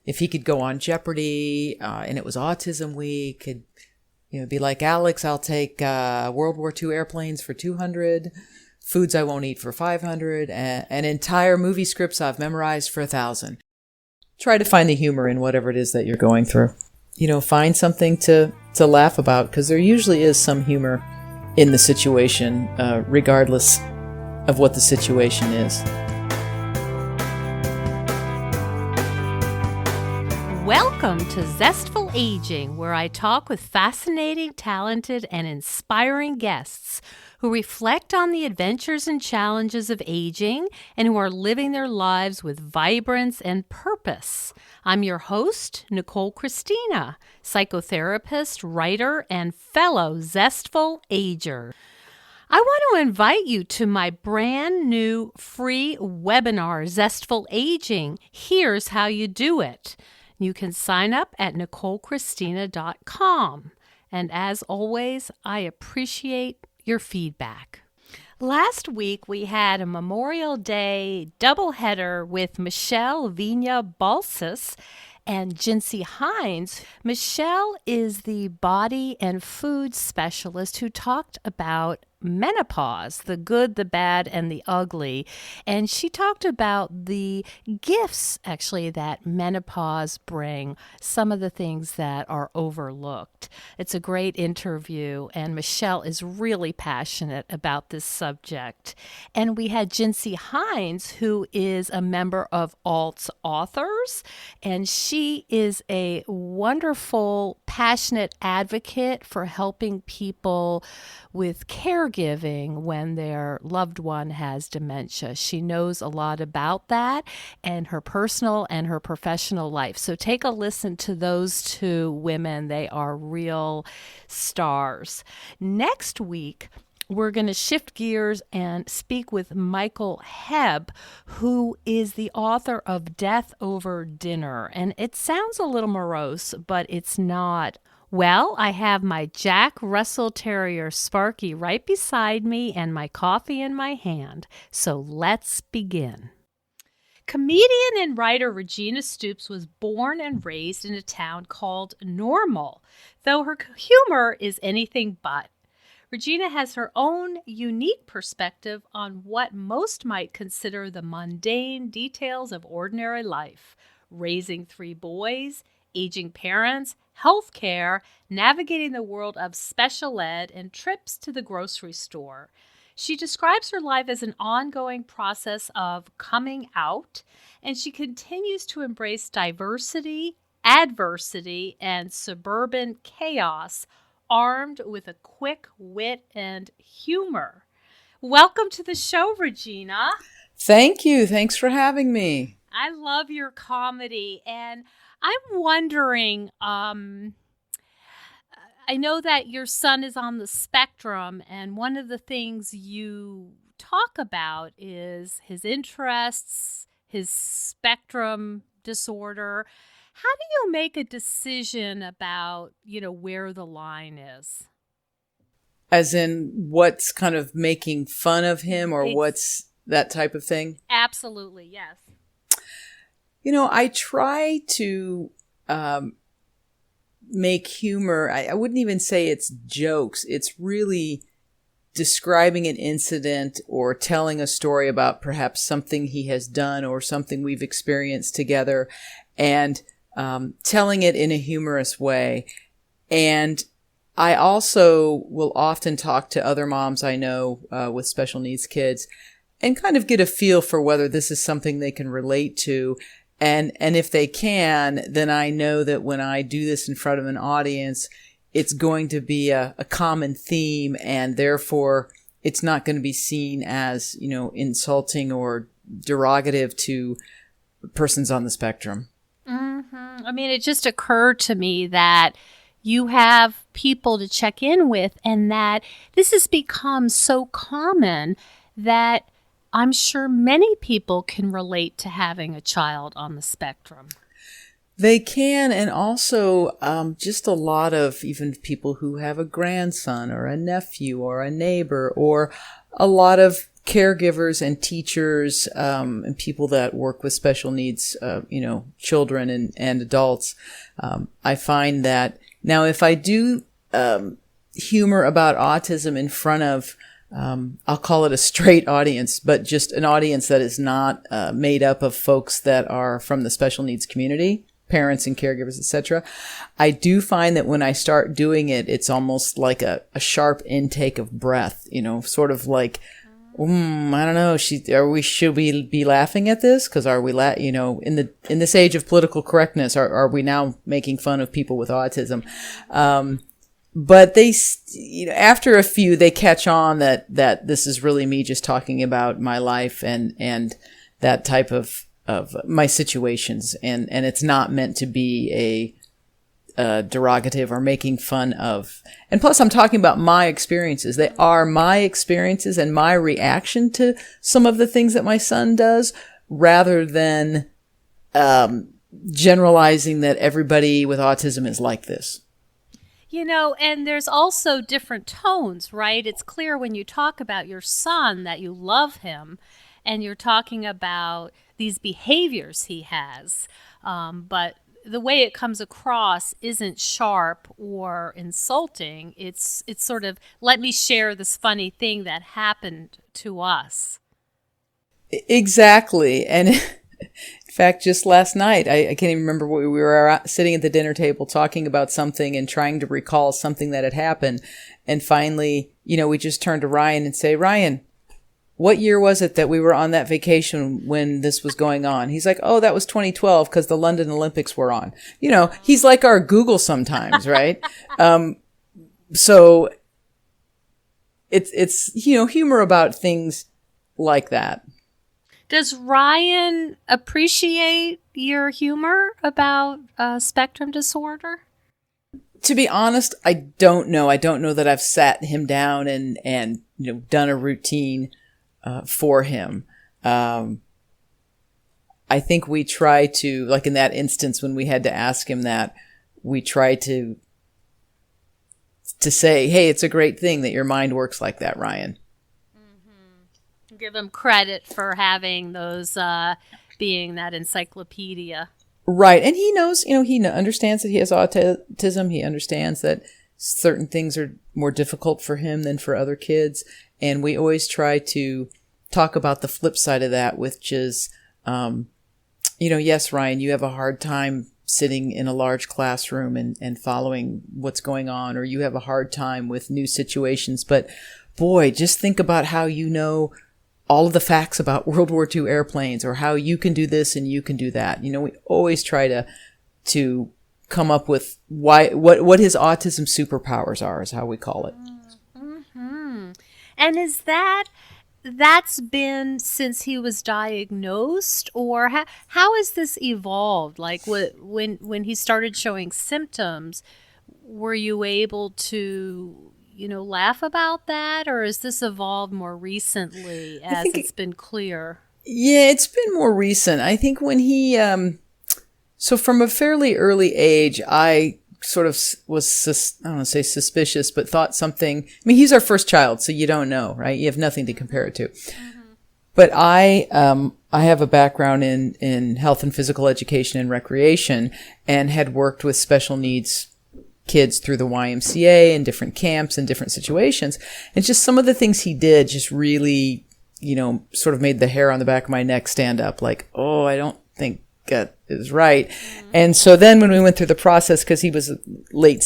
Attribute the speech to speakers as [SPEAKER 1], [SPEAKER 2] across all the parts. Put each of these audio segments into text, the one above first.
[SPEAKER 1] if he could go on Jeopardy and it was Autism Week, it'd be like, Alex, I'll take World War II airplanes for 200, foods I won't eat for 500, and entire movie scripts I've memorized for 1,000. Try to find the humor in whatever it is that you're going through. Find something to laugh about, because there usually is some humor in the situation, regardless of what the situation is.
[SPEAKER 2] Welcome to Zestful Aging, where I talk with fascinating, talented, and inspiring guests who reflect on the adventures and challenges of aging and who are living their lives with vibrance and purpose. I'm your host, Nicole Christina, psychotherapist, writer, and fellow Zestful Ager. I want to invite you to my brand new free webinar, Zestful Aging. Here's how you do it. You can sign up at NicoleChristina.com. And as always, I appreciate your feedback. Last week, we had a Memorial Day doubleheader with Michelle Vigna Balsas and Jinsey Hines. Michelle is the body and food specialist who talked about menopause, the good, the bad, and the ugly. And she talked about the gifts, actually, that menopause bring, some of the things that are overlooked. It's a great interview, and Michelle is really passionate about this subject. And we had Jinsey Hines, who is a member of Alt's Authors, and she is a wonderful, passionate advocate for helping people with caregiving when their loved one has dementia. She knows a lot about that and her personal and her professional life. So take a listen to those two women. They are real stars. Next week, we're going to shift gears and speak with Michael Hebb, who is the author of Death Over Dinner. And it sounds a little morose, but it's not. Well, I have my Jack Russell Terrier Sparky right beside me and my coffee in my hand. So let's begin. Comedian and writer Regina Stoops was born and raised in a town called Normal, though her humor is anything but. Regina has her own unique perspective on what most might consider the mundane details of ordinary life: raising 3 boys, aging parents, healthcare, navigating the world of special ed, and trips to the grocery store. She describes her life as an ongoing process of coming out, and she continues to embrace diversity, adversity, and suburban chaos, armed with a quick wit and humor. Welcome to the show, Regina.
[SPEAKER 1] Thank you. Thanks for having me.
[SPEAKER 2] I love your comedy, and I'm wondering, I know that your son is on the spectrum, and one of the things you talk about is his interests, his spectrum disorder. How do you make a decision about, where the line is?
[SPEAKER 1] As in what's kind of making fun of him, or what's that type of thing?
[SPEAKER 2] Absolutely, yes.
[SPEAKER 1] I try to make humor. I wouldn't even say it's jokes. It's really describing an incident or telling a story about perhaps something he has done or something we've experienced together, and telling it in a humorous way. And I also will often talk to other moms I know with special needs kids and kind of get a feel for whether this is something they can relate to. And if they can, then I know that when I do this in front of an audience, it's going to be a common theme, and therefore it's not going to be seen as, insulting or derogative to persons on the spectrum.
[SPEAKER 2] Mm-hmm. I mean, it just occurred to me that you have people to check in with, and that this has become so common that I'm sure many people can relate to having a child on the spectrum.
[SPEAKER 1] They can, and also just a lot of even people who have a grandson or a nephew or a neighbor, or a lot of caregivers and teachers, and people that work with special needs, children and adults, I find that now if I do, humor about autism in front of, I'll call it a straight audience, but just an audience that is not made up of folks that are from the special needs community, parents and caregivers, etc. I do find that when I start doing it, it's almost like a sharp intake of breath, sort of like, I don't know, should we be laughing at this? Cause are we in this age of political correctness, are we now making fun of people with autism? But they, after a few, they catch on that this is really me just talking about my life and that type of my situations. And it's not meant to be a derogative or making fun of. And plus I'm talking about my experiences. They are my experiences and my reaction to some of the things that my son does, rather than, generalizing that everybody with autism is like this.
[SPEAKER 2] And there's also different tones, right? It's clear when you talk about your son that you love him and you're talking about these behaviors he has. But the way it comes across isn't sharp or insulting. It's sort of, let me share this funny thing that happened to us.
[SPEAKER 1] Exactly. And in fact, just last night, I can't even remember what we were sitting at the dinner table talking about something and trying to recall something that had happened. And finally, we just turned to Ryan and say, Ryan, what year was it that we were on that vacation when this was going on? He's like, oh, that was 2012 because the London Olympics were on. He's like our Google sometimes, right? So it's humor about things like that.
[SPEAKER 2] Does Ryan appreciate your humor about spectrum disorder?
[SPEAKER 1] To be honest, I don't know. I don't know that I've sat him down and done a routine for him. I think we try to, like in that instance when we had to ask him that, we try to say, hey, it's a great thing that your mind works like that, Ryan.
[SPEAKER 2] Give him credit for having those, being that encyclopedia.
[SPEAKER 1] Right. And he knows, he understands that he has autism. He understands that certain things are more difficult for him than for other kids. And we always try to talk about the flip side of that, which is, yes, Ryan, you have a hard time sitting in a large classroom and following what's going on, or you have a hard time with new situations. But boy, just think about how all of the facts about World War II airplanes, or how you can do this and you can do that. We always try to come up with what his autism superpowers are, is how we call it.
[SPEAKER 2] Mm-hmm. And is that's been since he was diagnosed, or how has this evolved? Like when he started showing symptoms, were you able to laugh about that, or has this evolved more recently as it's been clear?
[SPEAKER 1] Yeah, it's been more recent. I think when he, so from a fairly early age, I sort of was, I don't want to say suspicious, but thought something. I mean, he's our first child, so you don't know, right? You have nothing to compare it to. Mm-hmm. But I have a background in health and physical education and recreation, and had worked with special needs kids through the YMCA and different camps and different situations. And just some of the things he did just really, sort of made the hair on the back of my neck stand up, like, oh, I don't think that is right. Mm-hmm. And so then when we went through the process, because he was late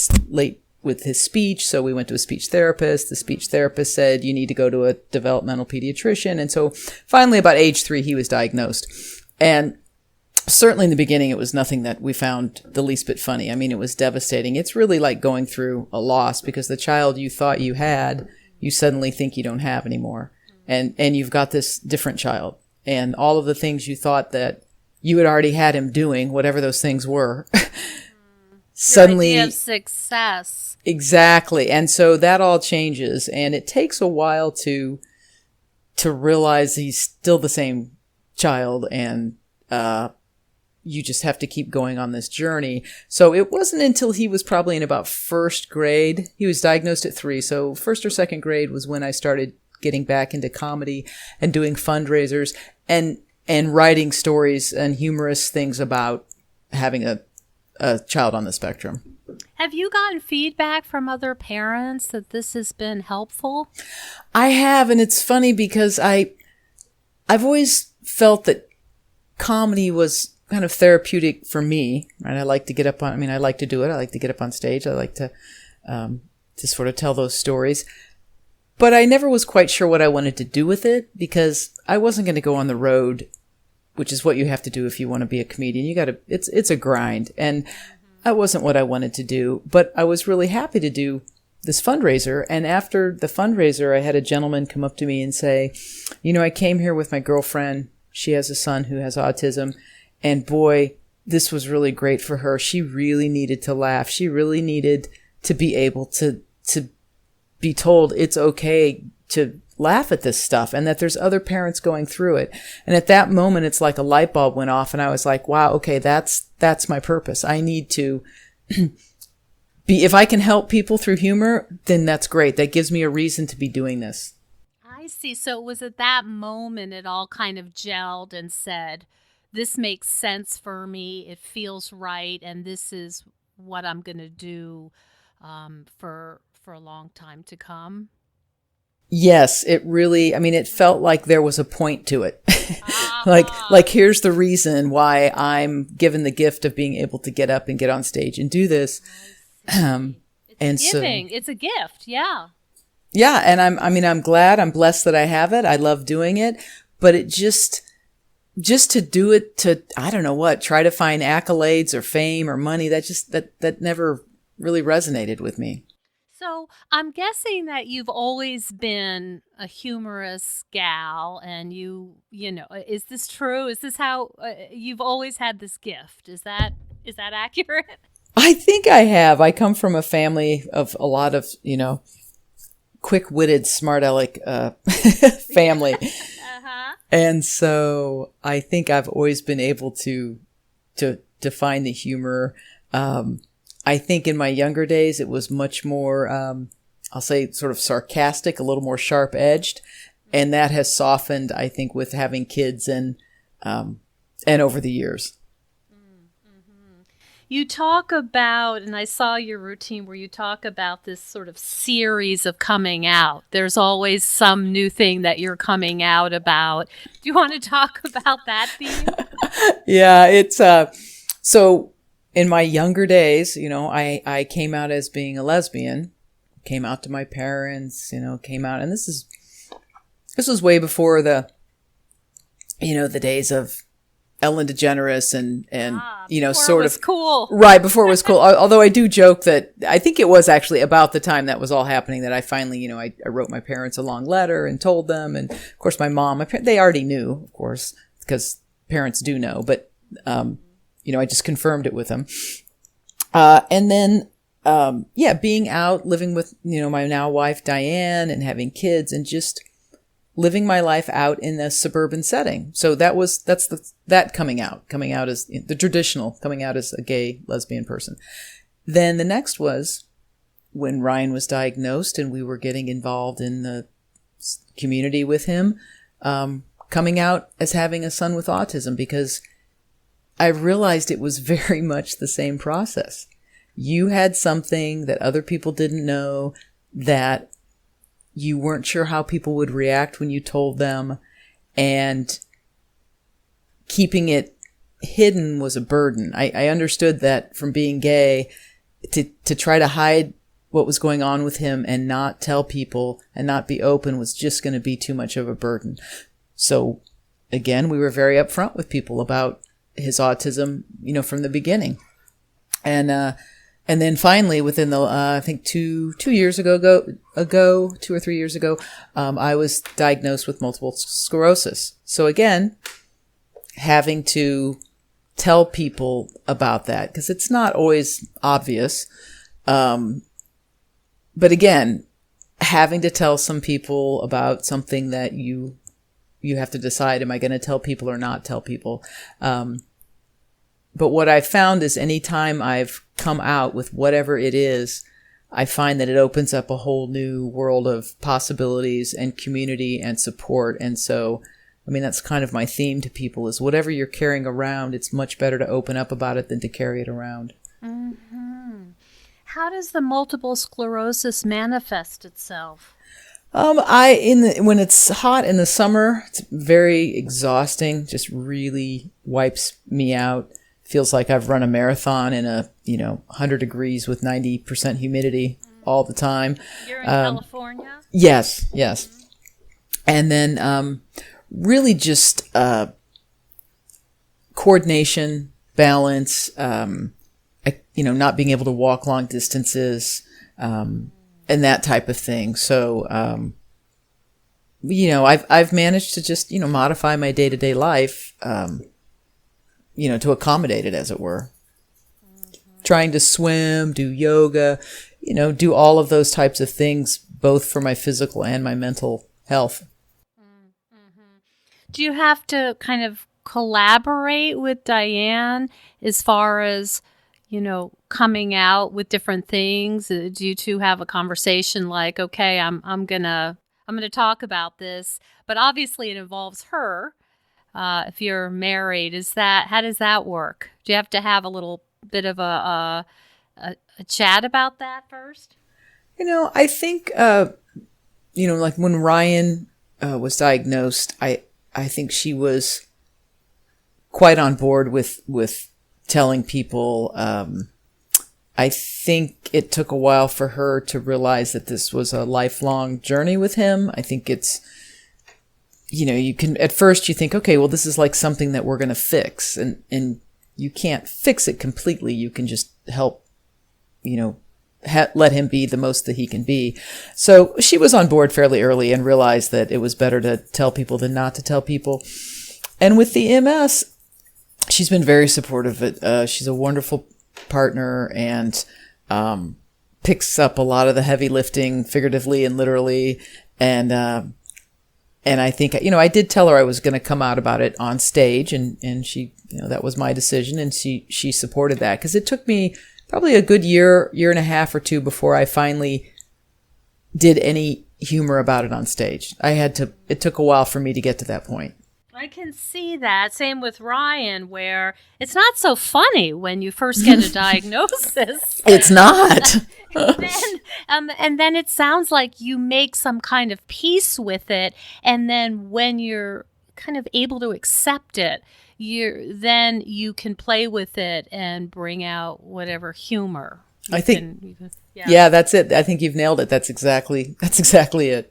[SPEAKER 1] with his speech, so we went to a speech therapist. The speech therapist said, you need to go to a developmental pediatrician. And so finally, about age 3, he was diagnosed. And certainly in the beginning, it was nothing that we found the least bit funny. I mean, it was devastating. It's really like going through a loss, because the child you thought you had, you suddenly think you don't have anymore. And you've got this different child. And all of the things you thought that you had already had him doing, whatever those things were, suddenly...
[SPEAKER 2] Your idea of success.
[SPEAKER 1] Exactly. And so that all changes. And it takes a while to realize he's still the same child, and you just have to keep going on this journey. So it wasn't until he was probably in about first grade. He was diagnosed at 3. So first or second grade was when I started getting back into comedy and doing fundraisers and writing stories and humorous things about having a child on the spectrum.
[SPEAKER 2] Have you gotten feedback from other parents that this has been helpful?
[SPEAKER 1] I have, and it's funny because I've always felt that comedy was kind of therapeutic for me, right? I like to get up on, I like to do it. I like to get up on stage. I like to sort of tell those stories. But I never was quite sure what I wanted to do with it because I wasn't going to go on the road, which is what you have to do if you want to be a comedian. It's a grind. And that wasn't what I wanted to do, but I was really happy to do this fundraiser. And after the fundraiser, I had a gentleman come up to me and say, I came here with my girlfriend. She has a son who has autism. And boy, this was really great for her. She really needed to laugh. She really needed to be able to be told it's okay to laugh at this stuff and that there's other parents going through it. And at that moment, it's like a light bulb went off and I was like, wow, okay, that's my purpose. I need to if I can help people through humor, then that's great. That gives me a reason to be doing this.
[SPEAKER 2] I see. So it was at that moment it all kind of gelled and said, this makes sense for me. It feels right. And this is what I'm going to do for a long time to come.
[SPEAKER 1] Yes, it really, it felt like there was a point to it. Like here's the reason why I'm given the gift of being able to get up and get on stage and do this.
[SPEAKER 2] It's giving. It's a gift. Yeah.
[SPEAKER 1] Yeah. And I'm glad, I'm blessed that I have it. I love doing it, but it just to do it to, I don't know what, try to find accolades or fame or money, that never really resonated with me.
[SPEAKER 2] So I'm guessing that you've always been a humorous gal and is this true? Is this how you've always had this gift? Is that accurate?
[SPEAKER 1] I think I have. I come from a family of a lot of, quick-witted, smart aleck family. Uh-huh. And so I think I've always been able to find the humor. I think in my younger days, it was much more, I'll say sort of sarcastic, a little more sharp edged. And that has softened, I think, with having kids and over the years.
[SPEAKER 2] Mm-hmm. You talk about, and I saw your routine where you talk about this sort of series of coming out. There's always some new thing that you're coming out about. Do you want to talk about that theme?
[SPEAKER 1] Yeah, it's, so in my younger days, I came out as being a lesbian, came out to my parents, came out, and this was way before the days of Ellen DeGeneres and sort of
[SPEAKER 2] cool.
[SPEAKER 1] Right, before it was cool. Although I do joke that I think it was actually about the time that was all happening that I finally, I wrote my parents a long letter and told them. And of course, my mom, they already knew, of course, because parents do know, but, I just confirmed it with them. And then, being out, living with, my now wife, Diane, and having kids and just living my life out in a suburban setting. So that coming out as the traditional, coming out as a gay lesbian person. Then the next was when Ryan was diagnosed and we were getting involved in the community with him, coming out as having a son with autism, because I realized it was very much the same process. You had something that other people didn't know, that you weren't sure how people would react when you told them, and keeping it hidden was a burden. I understood that from being gay, to try to hide what was going on with him and not tell people and not be open was just going to be too much of a burden. So again, we were very upfront with people about his autism, from the beginning. And then finally within the, I think 2 years ago, 2 or 3 years ago, I was diagnosed with multiple sclerosis. So again, having to tell people about that, because it's not always obvious. But again, having to tell some people about something that you have to decide, am I going to tell people or not tell people? But what I've found is anytime I've come out with whatever it is, I find that it opens up a whole new world of possibilities and community and support. And so, I mean, that's kind of my theme to people is whatever you're carrying around, it's much better to open up about it than to carry it around.
[SPEAKER 2] Mm-hmm. How does the multiple sclerosis manifest itself?
[SPEAKER 1] When it's hot in the summer, it's very exhausting, just really wipes me out. Feels like I've run a marathon in 100 degrees with 90% humidity all the time.
[SPEAKER 2] You're in California?
[SPEAKER 1] Yes. And then really just coordination, balance, not being able to walk long distances, and that type of thing. So, I've managed to just, modify my day-to-day life, to accommodate it, as it were. Mm-hmm. Trying to swim, do yoga, do all of those types of things, both for my physical and my mental health.
[SPEAKER 2] Mm-hmm. Do you have to kind of collaborate with Diane as far as, coming out with different things? Do you two have a conversation like, okay, I'm gonna talk about this, but obviously it involves her. If you're married, how does that work? Do you have to have a little bit of a chat about that first?
[SPEAKER 1] I think, like when Ryan was diagnosed, I think she was quite on board with telling people. I think it took a while for her to realize that this was a lifelong journey with him. I think it's, you can, at first you think, okay, well, this is like something that we're going to fix, and you can't fix it completely. You can just help, let him be the most that he can be. So she was on board fairly early and realized that it was better to tell people than not to tell people. And with the MS, she's been very supportive of it. She's a wonderful partner and picks up a lot of the heavy lifting, figuratively and literally. And I think, I did tell her I was going to come out about it on stage, and she, that was my decision, and she supported that, because it took me probably a good year and a half or two before I finally did any humor about it on stage. It took a while for me to get to that point.
[SPEAKER 2] I can see that. Same with Ryan, where it's not so funny when you first get a diagnosis.
[SPEAKER 1] It's not.
[SPEAKER 2] and then it sounds like you make some kind of peace with it, and then when you're kind of able to accept it, then you can play with it and bring out whatever humor.
[SPEAKER 1] Yeah, that's it. I think you've nailed it. That's exactly it.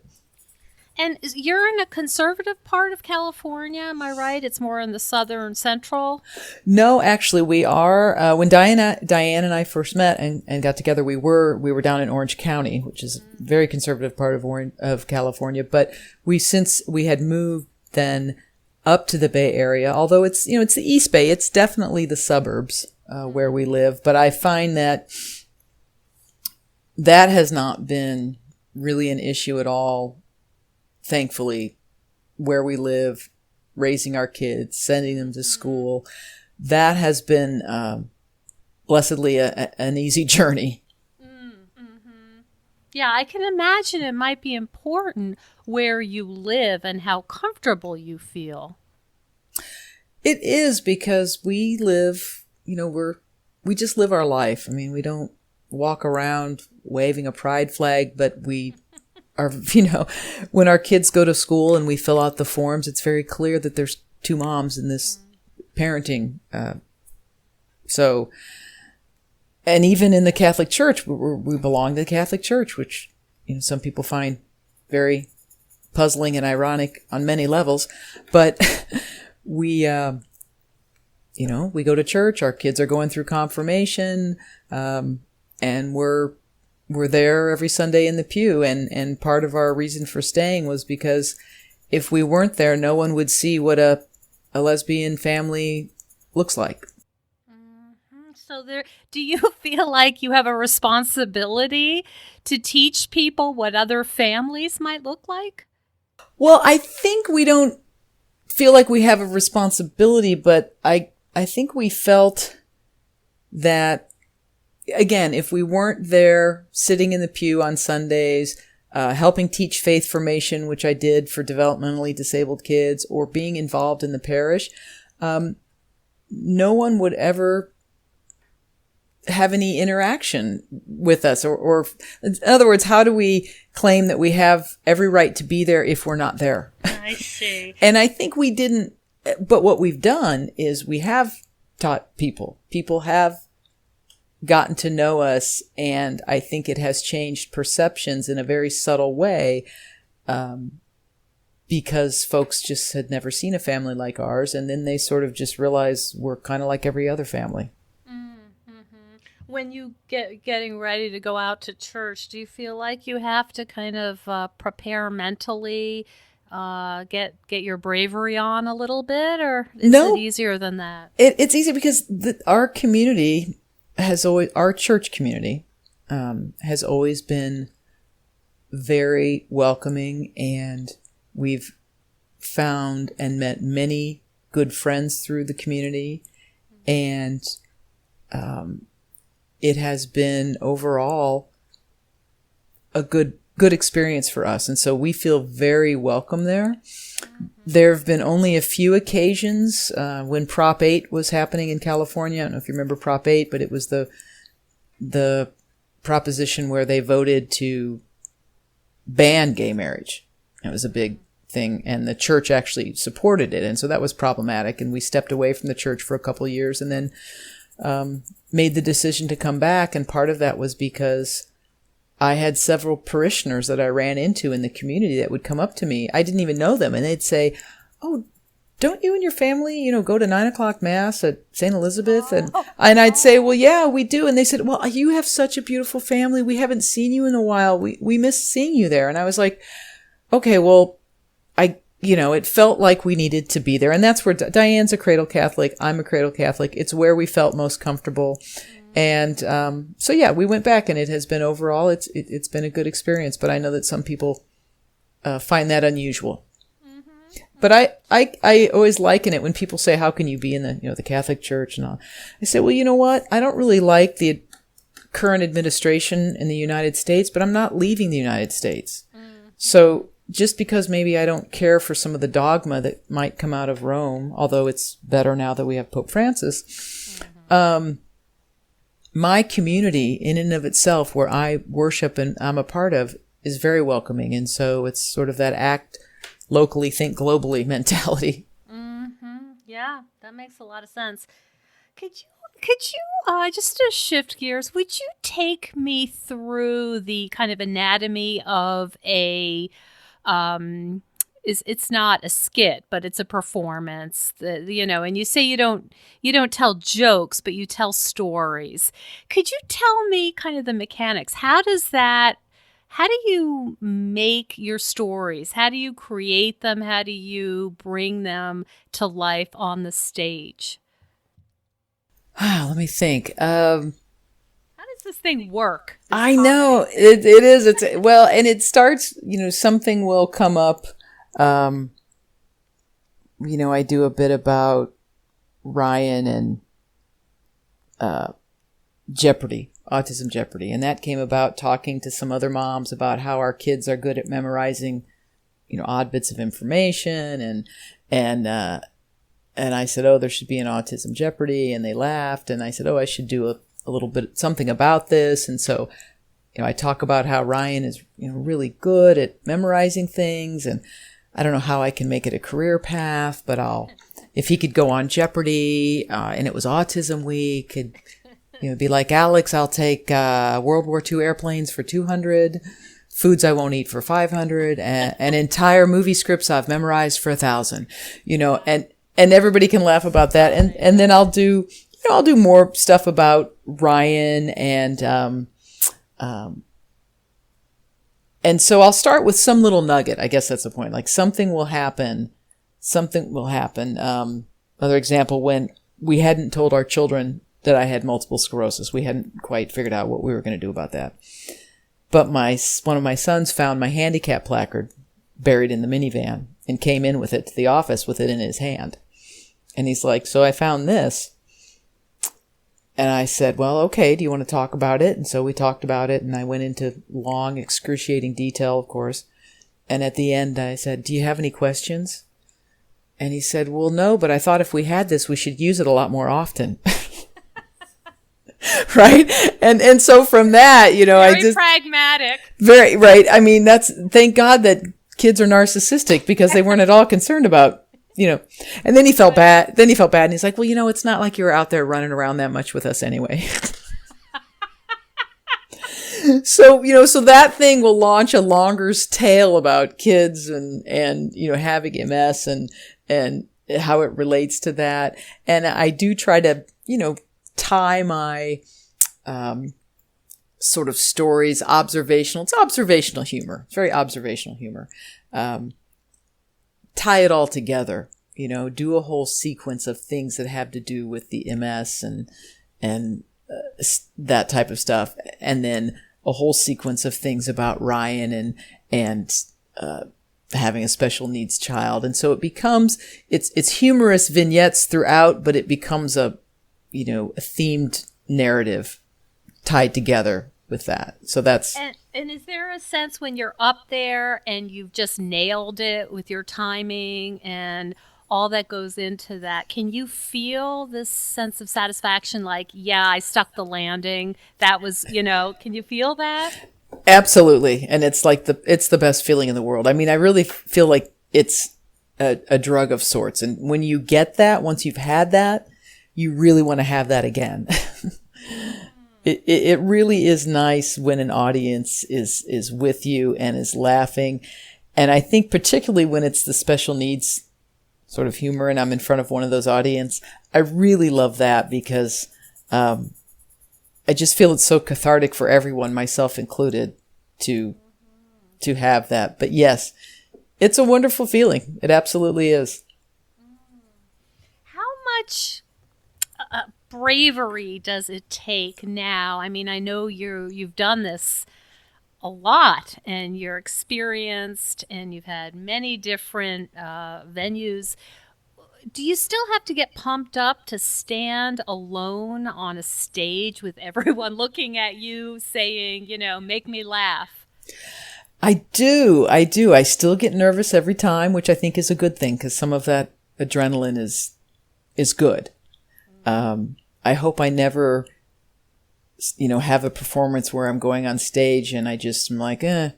[SPEAKER 2] And you're in a conservative part of California, am I right? It's more in the southern central?
[SPEAKER 1] No, actually, we are. When Diane and I first met and got together, we were down in Orange County, which is a very conservative part of California. But since we had moved then up to the Bay Area, although it's it's the East Bay, it's definitely the suburbs where we live. But I find that has not been really an issue at all. Thankfully, where we live, raising our kids, sending them to school, that has been blessedly an easy journey.
[SPEAKER 2] Mm-hmm. Yeah, I can imagine it might be important where you live and how comfortable you feel.
[SPEAKER 1] It is, because we live, we just live our life. I mean, we don't walk around waving a pride flag, but we are, when our kids go to school and we fill out the forms, it's very clear that there's two moms in this parenting. So, and even in the Catholic Church, we belong to the Catholic Church, which, some people find very puzzling and ironic on many levels. But we go to church, our kids are going through confirmation, and we're there every Sunday in the pew, and part of our reason for staying was because if we weren't there, no one would see what a lesbian family looks like.
[SPEAKER 2] Mm-hmm. So do you feel like you have a responsibility to teach people what other families might look like?
[SPEAKER 1] Well, I think we don't feel like we have a responsibility, but I think we felt that again, if we weren't there sitting in the pew on Sundays, helping teach faith formation, which I did for developmentally disabled kids, or being involved in the parish, no one would ever have any interaction with us. Or in other words, how do we claim that we have every right to be there if we're not there?
[SPEAKER 2] I see.
[SPEAKER 1] And I think we didn't, but what we've done is we have taught people. People have gotten to know us, and I think it has changed perceptions in a very subtle way, because folks just had never seen a family like ours, and then they sort of just realize we're kind of like every other family.
[SPEAKER 2] When you getting ready to go out to church, do you feel like you have to kind of prepare mentally, get your bravery on a little bit, or is it easier than that?
[SPEAKER 1] It's easy because our community our church community has always been very welcoming, and we've found and met many good friends through the community, and it has been overall a good experience for us. And so we feel very welcome there. There have been only a few occasions when Prop 8 was happening in California. I don't know if you remember Prop 8, but it was the proposition where they voted to ban gay marriage. It was a big thing, and the church actually supported it. And so that was problematic, and we stepped away from the church for a couple of years, and then made the decision to come back. And part of that was because I had several parishioners that I ran into in the community that would come up to me. I didn't even know them, and they'd say, "Oh, don't you and your family, go to 9:00 Mass at St. Elizabeth?" And I'd say, "Well, yeah, we do." And they said, "Well, you have such a beautiful family. We haven't seen you in a while. We miss seeing you there." And I was like, "Okay, well, it felt like we needed to be there." And that's where Diane's a cradle Catholic. I'm a cradle Catholic. It's where we felt most comfortable. And so, yeah, we went back, and it has been overall, it's been a good experience. But I know that some people find that unusual. But I always liken it when people say, "How can you be in the Catholic Church?" and all. I say, well, you know what? I don't really like the current administration in the United States, but I'm not leaving the United States. So just because maybe I don't care for some of the dogma that might come out of Rome, although it's better now that we have Pope Francis, my community in and of itself, where I worship and I'm a part of, is very welcoming. And so it's sort of that act locally, think globally mentality.
[SPEAKER 2] Yeah, that makes a lot of sense. Could you just to shift gears, would you take me through the kind of anatomy of a it's not a skit, but it's a performance, and you say you don't tell jokes, but you tell stories. Could you tell me kind of the mechanics? How do you make your stories? How do you create them? How do you bring them to life on the stage?
[SPEAKER 1] Let me think.
[SPEAKER 2] How does this thing work?
[SPEAKER 1] I know it is. And it starts, something will come up. I do a bit about Ryan and, Jeopardy, Autism Jeopardy. And that came about talking to some other moms about how our kids are good at memorizing, odd bits of information. And I said, "Oh, there should be an Autism Jeopardy." And they laughed. And I said, "Oh, I should do a little bit, something about this." And so, I talk about how Ryan is, really good at memorizing things. And I don't know how I can make it a career path, but if he could go on Jeopardy, and it was Autism Week, it'd, be like, "Alex, I'll take World War II airplanes for 200, foods I won't eat for 500, and entire movie scripts I've memorized for 1,000, and everybody can laugh about that. And then I'll do more stuff about Ryan and so I'll start with some little nugget. I guess that's the point. Like something will happen. Another example, when we hadn't told our children that I had multiple sclerosis. We hadn't quite figured out what we were going to do about that. But one of my sons found my handicap placard buried in the minivan and came in with it to the office with it in his hand. And he's like, "So I found this. And I said, well, okay, do you want to talk about it? And so we talked about it, and I went into long, excruciating detail, of course. And at the end, I said, do you have any questions? And he said, well, no, but I thought if we had this, we should use it a lot more often. Right? And so from that,
[SPEAKER 2] very
[SPEAKER 1] I just...
[SPEAKER 2] pragmatic.
[SPEAKER 1] Very, right. I mean, thank God that kids are narcissistic, because they weren't at all concerned about, and then he felt bad. And he's like, well, it's not like you were out there running around that much with us anyway. So, so that thing will launch a longer tale about kids and having MS and how it relates to that. And I do try to, tie my, sort of stories, it's observational humor. It's very observational humor. Tie it all together, do a whole sequence of things that have to do with the MS and that type of stuff. And then a whole sequence of things about Ryan and having a special needs child. And so it becomes, it's humorous vignettes throughout, but it becomes a themed narrative tied together with that. So that's...
[SPEAKER 2] And is there a sense when you're up there and you've just nailed it with your timing and all that goes into that, can you feel this sense of satisfaction like, yeah, I stuck the landing? That was, can you feel that?
[SPEAKER 1] Absolutely. And it's like it's the best feeling in the world. I mean, I really feel like it's a drug of sorts. And when you get that, once you've had that, you really want to have that again. It really is nice when an audience is with you and is laughing. And I think particularly when it's the special needs sort of humor and I'm in front of one of those audience, I really love that because I just feel it's so cathartic for everyone, myself included, to have that. But yes, it's a wonderful feeling. It absolutely is.
[SPEAKER 2] How much bravery does it take now? I mean, I know you've done this a lot and you're experienced and you've had many different venues. Do you still have to get pumped up to stand alone on a stage with everyone looking at you saying, make me laugh?
[SPEAKER 1] I do. I still get nervous every time, which I think is a good thing because some of that adrenaline is good. I hope I never, have a performance where I'm going on stage and I just am like, yeah,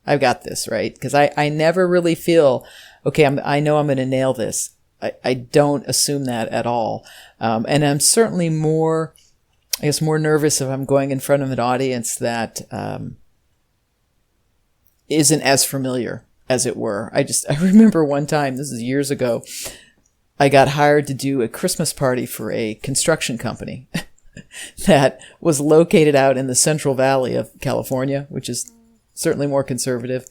[SPEAKER 1] I've got this, right? Because I never really feel, okay, I know I'm going to nail this. I don't assume that at all. And I'm certainly more nervous if I'm going in front of an audience that isn't as familiar, as it were. I remember one time, this is years ago, I got hired to do a Christmas party for a construction company that was located out in the Central Valley of California, which is certainly more conservative.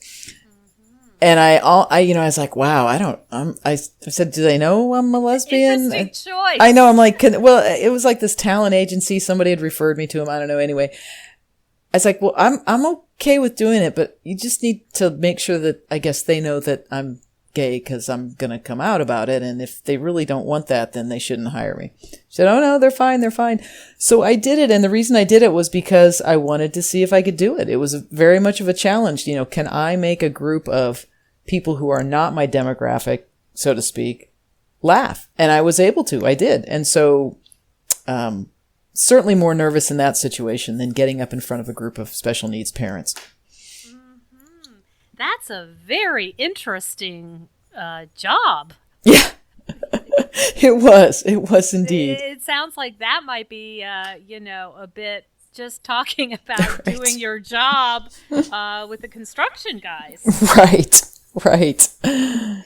[SPEAKER 1] And I was like, wow, I said, do they know I'm a lesbian?
[SPEAKER 2] Interesting choice.
[SPEAKER 1] I know. I'm like, it was like this talent agency. Somebody had referred me to them. I don't know. Anyway, I was like, well, I'm okay with doing it, but you just need to make sure that I guess they know that I'm gay because I'm going to come out about it. And if they really don't want that, then they shouldn't hire me. She said, oh no, they're fine. So I did it. And the reason I did it was because I wanted to see if I could do it. It was very much of a challenge. Can I make a group of people who are not my demographic, so to speak, laugh? And I was able to. I did. And so, certainly more nervous in that situation than getting up in front of a group of special needs parents.
[SPEAKER 2] That's a very interesting job.
[SPEAKER 1] Yeah, it was indeed.
[SPEAKER 2] It sounds like that might be, a bit just talking about
[SPEAKER 1] right.
[SPEAKER 2] Doing your job with the construction guys.
[SPEAKER 1] Right.
[SPEAKER 2] Oh, my goodness.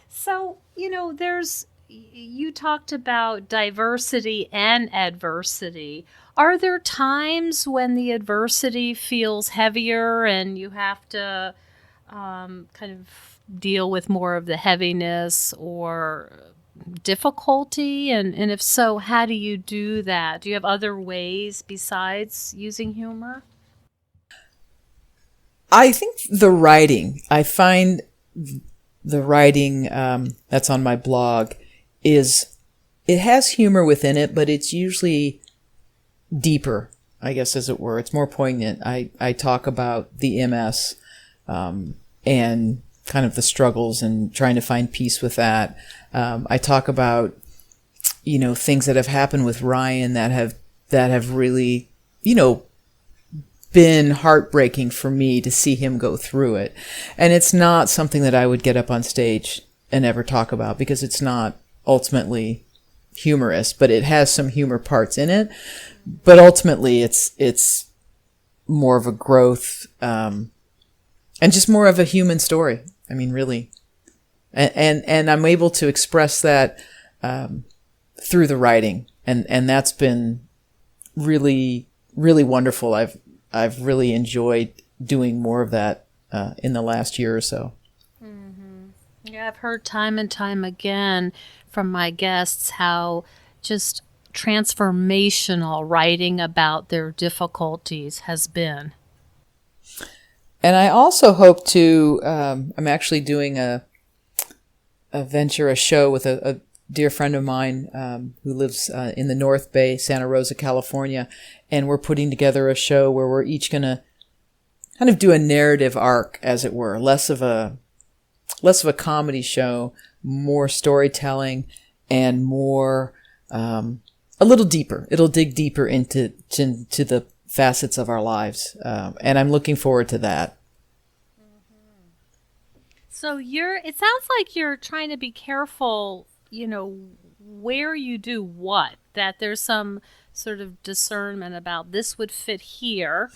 [SPEAKER 2] So, you talked about diversity and adversity. Are there times when the adversity feels heavier and you have to kind of deal with more of the heaviness or difficulty? And if so, how do you do that? Do you have other ways besides using humor?
[SPEAKER 1] I think I find the writing that's on my blog is it has humor within it, but it's usually deeper, I guess, as it were. It's more poignant. I talk about the MS, and kind of the struggles and trying to find peace with that. I talk about, things that have happened with Ryan that have really, been heartbreaking for me to see him go through it. And it's not something that I would get up on stage and ever talk about, because it's not ultimately humorous, but it has some humor parts in it. But ultimately it's more of a growth, and just more of a human story. I mean, really. And I'm able to express that, through the writing. And that's been really, really wonderful. I've really enjoyed doing more of that, in the last year or so.
[SPEAKER 2] Mm-hmm. Yeah, I've heard time and time again from my guests how just transformational writing about their difficulties has been.
[SPEAKER 1] And I also hope to, I'm actually doing a show with a dear friend of mine, who lives in the North Bay, Santa Rosa, California. And we're putting together a show where we're each going to kind of do a narrative arc, as it were, less of a comedy show, more storytelling, and more, a little deeper. It'll dig deeper into the facets of our lives. And I'm looking forward to that.
[SPEAKER 2] So it sounds like you're trying to be careful, where you do what, that there's some sort of discernment about this would fit here,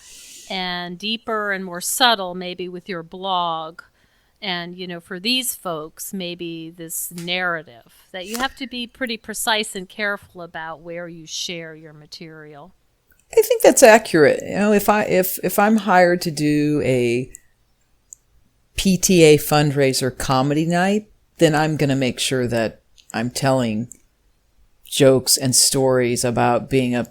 [SPEAKER 2] and deeper and more subtle maybe with your blog. And, for these folks, maybe this narrative, that you have to be pretty precise and careful about where you share your material.
[SPEAKER 1] I think that's accurate. If I'm hired to do a PTA fundraiser comedy night, then I'm going to make sure that I'm telling jokes and stories about being a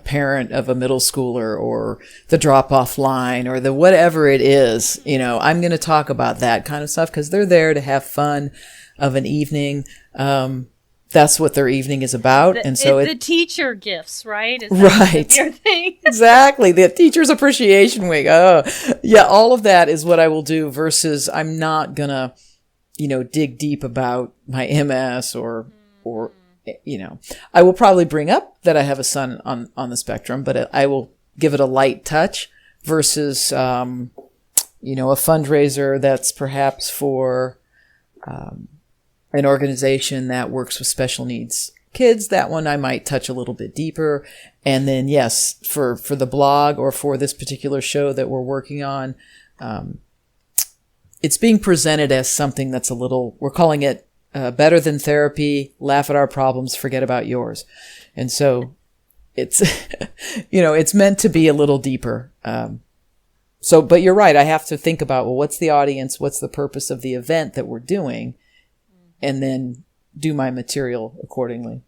[SPEAKER 1] parent of a middle schooler, or the drop-off line, or the whatever it is. I'm going to talk about that kind of stuff because they're there to have fun of an evening. That's what their evening is about.
[SPEAKER 2] The teacher gifts, right? Is
[SPEAKER 1] that right.
[SPEAKER 2] Your thing?
[SPEAKER 1] Exactly. The Teacher's Appreciation Week. Oh, yeah. All of that is what I will do, versus I'm not going to, dig deep about my MS or, I will probably bring up that I have a son on the spectrum, but I will give it a light touch, versus, a fundraiser that's perhaps for, an organization that works with special needs kids. That one I might touch a little bit deeper. And then, yes, for the blog, or for this particular show that we're working on, it's being presented as something that's we're calling it better than therapy, laugh at our problems, forget about yours. And so it's, it's meant to be a little deeper. But you're right. I have to think about, well, what's the audience? What's the purpose of the event that we're doing? And then do my material accordingly.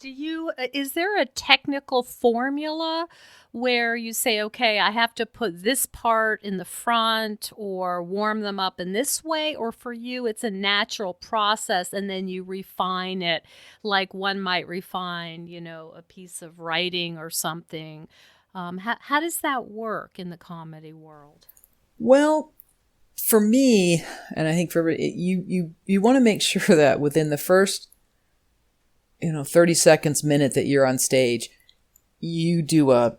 [SPEAKER 2] Is there a technical formula where you say, okay, I have to put this part in the front or warm them up in this way? Or for you, it's a natural process and then you refine it like one might refine, a piece of writing or something? How does that work in the comedy world?
[SPEAKER 1] Well, for me, and I think for you want to make sure that within the first 30 seconds, minute that you're on stage, you do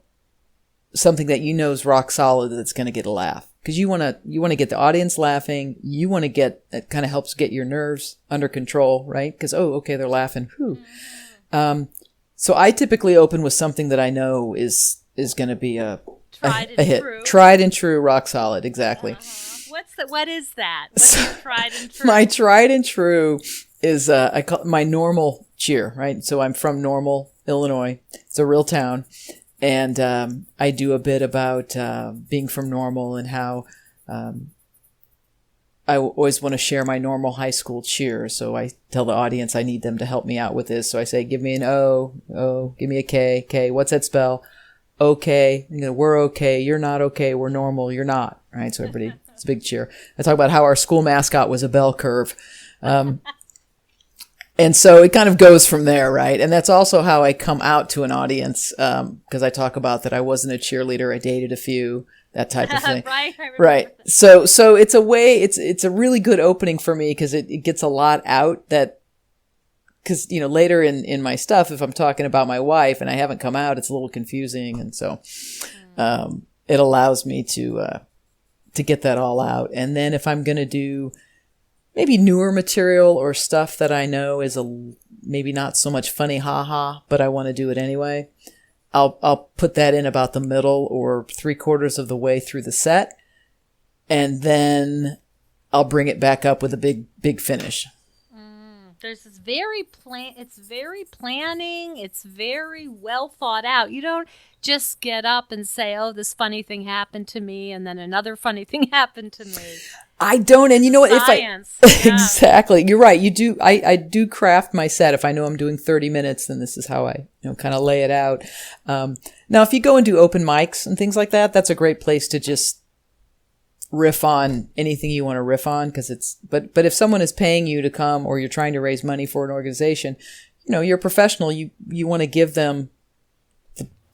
[SPEAKER 1] something that is rock solid, that's going to get a laugh, because you want to get the audience laughing. You want to that kind of helps get your nerves under control, right? Because okay, they're laughing. Whew. So I typically open with something that I know is going to be a hit, tried and true, rock solid, exactly.
[SPEAKER 2] Uh-huh. What is that? What's your tried and true?
[SPEAKER 1] My tried and true is I call it my Normal cheer, right? So I'm from Normal, Illinois. It's a real town, and I do a bit about being from Normal and how I always want to share my Normal high school cheer. So I tell the audience I need them to help me out with this. So I say, give me an O, give me a K. K, what's that spell? Okay, we're okay. You're not okay. We're normal. You're not, right? So everybody. It's a big cheer. I talk about how our school mascot was a bell curve. And so it kind of goes from there, right? And that's also how I come out to an audience, because I talk about that I wasn't a cheerleader, I dated a few, that type of thing.
[SPEAKER 2] Right.
[SPEAKER 1] Right. So it's a way, it's a really good opening for me because it gets a lot out that, because, later in my stuff, if I'm talking about my wife and I haven't come out, it's a little confusing. And so it allows me to get that all out. And then if I'm going to do maybe newer material or stuff that I know is maybe not so much funny haha, but I want to do it anyway, I'll put that in about the middle or 3/4 of the way through the set, and then I'll bring it back up with a big finish.
[SPEAKER 2] There's this it's very planning. It's very well thought out. You don't just get up and say, oh, this funny thing happened to me, and then another funny thing happened to me.
[SPEAKER 1] I don't, and you know what?
[SPEAKER 2] Science.
[SPEAKER 1] Exactly, you're right. You do. I do craft my set. If I know I'm doing 30 minutes, then this is how I kind of lay it out. Now, if you go and do open mics and things like that, that's a great place to just riff on anything you want to riff on, because but if someone is paying you to come, or you're trying to raise money for an organization, you're a professional, you want to give them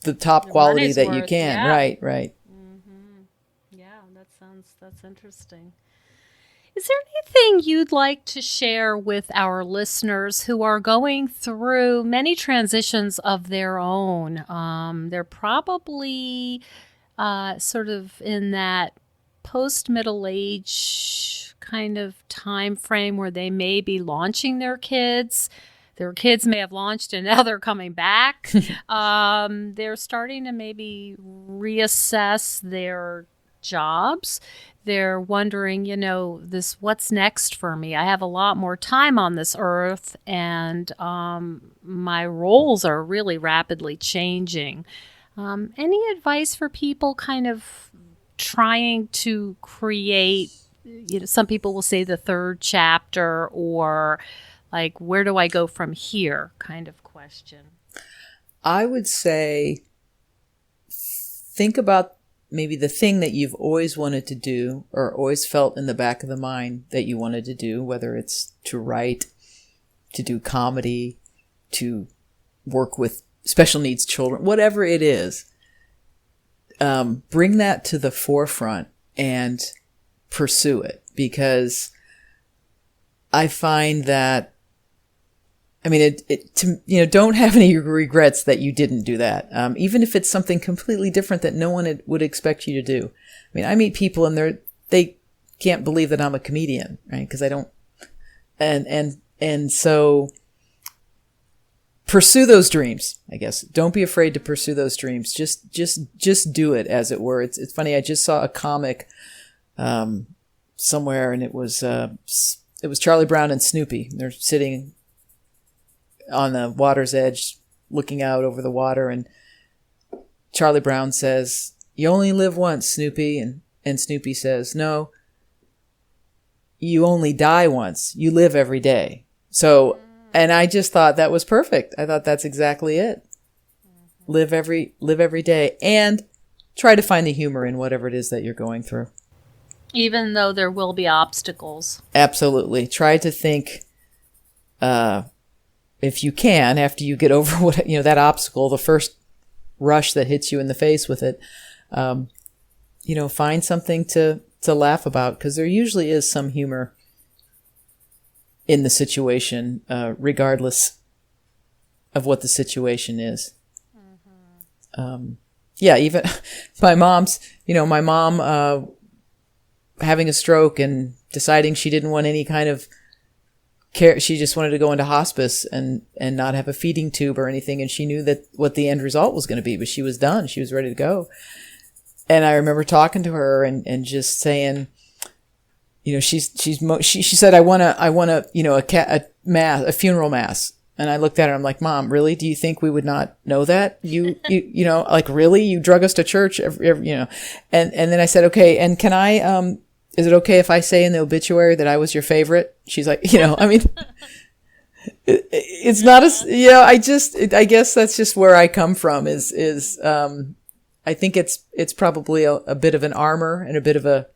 [SPEAKER 1] the top quality that you can. Yeah. Right.
[SPEAKER 2] Mm-hmm. Yeah, that's interesting. Is there anything you'd like to share with our listeners who are going through many transitions of their own? They're probably sort of in that post-middle age kind of time frame where they may be launching their kids. Their kids may have launched and now they're coming back. They're starting to maybe reassess their jobs. They're wondering, what's next for me? I have a lot more time on this earth, and my roles are really rapidly changing. Any advice for people kind of trying to create, some people will say the third chapter, or like, where do I go from here kind of question?
[SPEAKER 1] I would say think about maybe the thing that you've always wanted to do, or always felt in the back of the mind that you wanted to do, whether it's to write, to do comedy, to work with special needs children, whatever it is. Bring that to the forefront and pursue it, because I find that, don't have any regrets that you didn't do that. Even if it's something completely different that no one would expect you to do. I meet people and they can't believe that I'm a comedian, right? Because I don't, and so pursue those dreams, I guess. Don't be afraid to pursue those dreams. Just do it, as it were. It's funny. I just saw a comic, somewhere, and it was Charlie Brown and Snoopy. They're sitting on the water's edge, looking out over the water, and Charlie Brown says, "You only live once, Snoopy," and Snoopy says, "No, you only die once. You live every day." So, and I just thought that was perfect. I thought that's exactly it. Live every day, and try to find the humor in whatever it is that you're going through.
[SPEAKER 2] Even though there will be obstacles.
[SPEAKER 1] Absolutely. Try to think, if you can, after you get over that obstacle, the first rush that hits you in the face with it, find something to laugh about, because there usually is some humor in the situation, regardless of what the situation is. Mm-hmm. Even my mom having a stroke and deciding she didn't want any kind of care. She just wanted to go into hospice and not have a feeding tube or anything. And she knew that what the end result was going to be, but she was done. She was ready to go. And I remember talking to her and just saying, she said, I want a funeral mass. And I looked at her, I'm like, Mom, really? Do you think we would not know that? You like, really? You drug us to church every and then I said, okay. And can I, is it okay if I say in the obituary that I was your favorite? She's like, it's not as, I guess that's just where I come from is I think it's probably a bit of an armor and a bit of a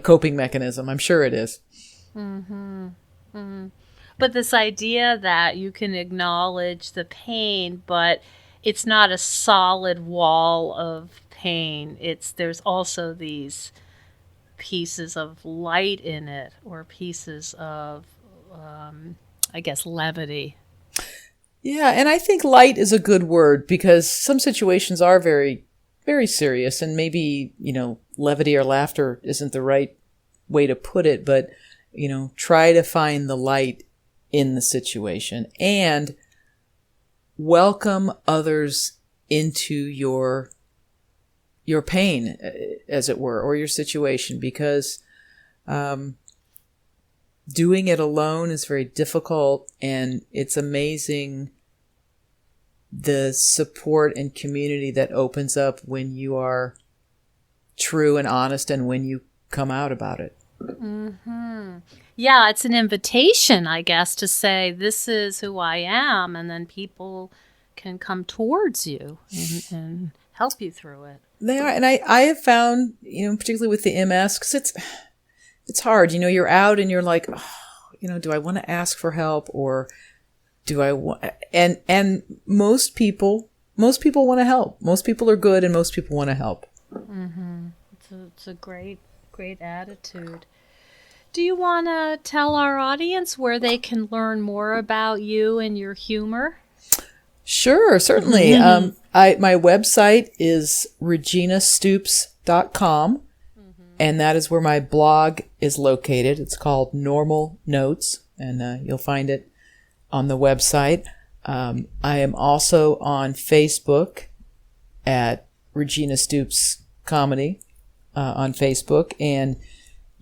[SPEAKER 1] coping mechanism. I'm sure it is.
[SPEAKER 2] Mm-hmm. Mm-hmm. But this idea that you can acknowledge the pain, but it's not a solid wall of pain. There's also these pieces of light in it, or pieces of, I guess, levity.
[SPEAKER 1] Yeah, and I think light is a good word because some situations are very, very serious, and maybe, levity or laughter isn't the right way to put it, but, try to find the light in the situation and welcome others into your pain, as it were, or your situation, because doing it alone is very difficult, and it's amazing the support and community that opens up when you are true and honest and when you come out about it.
[SPEAKER 2] Mm-hmm. Yeah, it's an invitation, I guess, to say, this is who I am, and then people can come towards you and help you through it.
[SPEAKER 1] They are, and I have found, particularly with the MS, because it's hard. You're out and you're like, do I want to ask for help, or do I want? And most people want to help. Most people are good, and most people want to help.
[SPEAKER 2] Mm-hmm. It's a great attitude. Do you want to tell our audience where they can learn more about you and your humor?
[SPEAKER 1] Sure, certainly. My website is reginastoops.com, and that is where my blog is located. It's called Normal Notes, and you'll find it on the website. I am also on Facebook at Regina Stoops Comedy on Facebook, and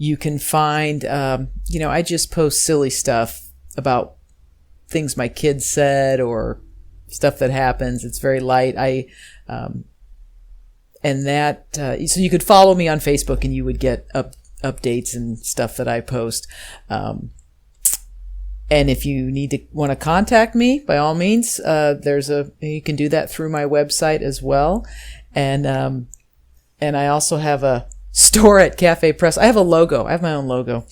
[SPEAKER 1] you can find, I just post silly stuff about things my kids said or stuff that happens. It's very light. So you could follow me on Facebook and you would get updates and stuff that I post. And if you want to contact me, by all means, you can do that through my website as well. And I also have a store at Cafe Press. I have a logo. I have my own logo,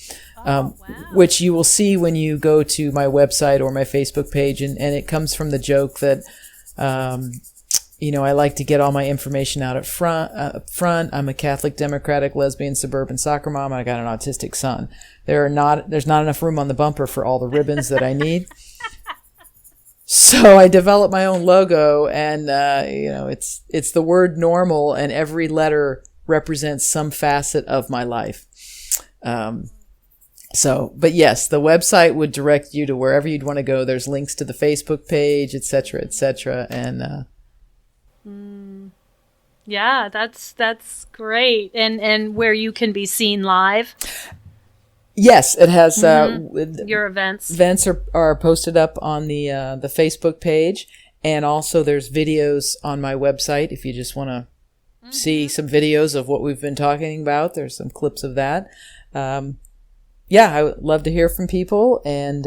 [SPEAKER 2] wow.
[SPEAKER 1] Which you will see when you go to my website or my Facebook page. And it comes from the joke that, I like to get all my information out up front. I'm a Catholic, Democratic, lesbian, suburban soccer mom, and I got an autistic son. There's not enough room on the bumper for all the ribbons that I need. So I developed my own logo, and it's the word normal, and every letter represents some facet of my life. But yes, the website would direct you to wherever you'd want to go. There's links to the Facebook page, et cetera, and
[SPEAKER 2] yeah, that's great. And where you can be seen live.
[SPEAKER 1] Yes, it has
[SPEAKER 2] your events.
[SPEAKER 1] Events are posted up on the Facebook page, and also there's videos on my website if you just want to see some videos of what we've been talking about. There's some clips of that. I would love to hear from people, and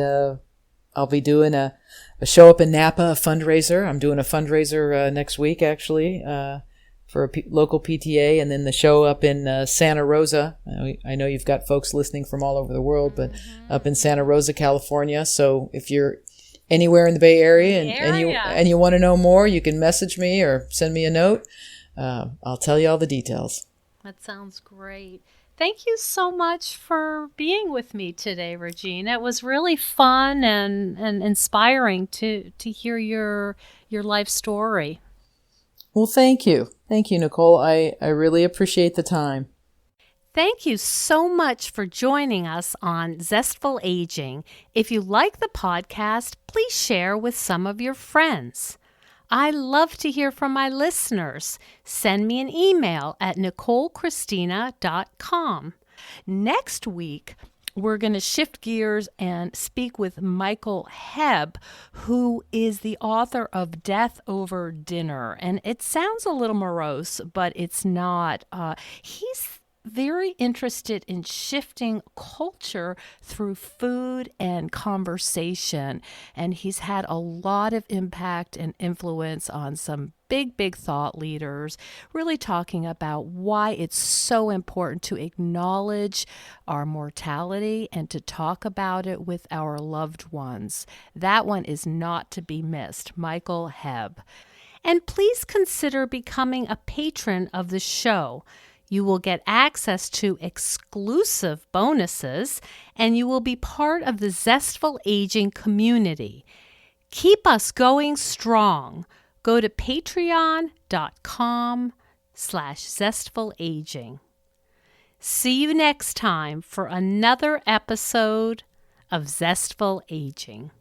[SPEAKER 1] I'll be doing a show up in Napa, a fundraiser. I'm doing a fundraiser next week, actually, for a local PTA, and then the show up in Santa Rosa. I know you've got folks listening from all over the world, but up in Santa Rosa, California. So if you're anywhere in the Bay Area and you want to know more, you can message me or send me a note. I'll tell you all the details.
[SPEAKER 2] That sounds great. Thank you so much for being with me today, Regina. It was really fun and inspiring to hear your life story.
[SPEAKER 1] Well, thank you. Thank you, Nicole. I really appreciate the time.
[SPEAKER 2] Thank you so much for joining us on Zestful Aging. If you like the podcast, please share with some of your friends. I love to hear from my listeners. Send me an email at NicoleChristina.com. Next week, we're going to shift gears and speak with Michael Hebb, who is the author of Death Over Dinner. And it sounds a little morose, but it's not. He's very interested in shifting culture through food and conversation. And he's had a lot of impact and influence on some big thought leaders, really talking about why it's so important to acknowledge our mortality and to talk about it with our loved ones. That one is not to be missed. Michael Hebb. And please consider becoming a patron of the show. You will get access to exclusive bonuses, and you will be part of the Zestful Aging community. Keep us going strong. Go to patreon.com/zestfulaging. See you next time for another episode of Zestful Aging.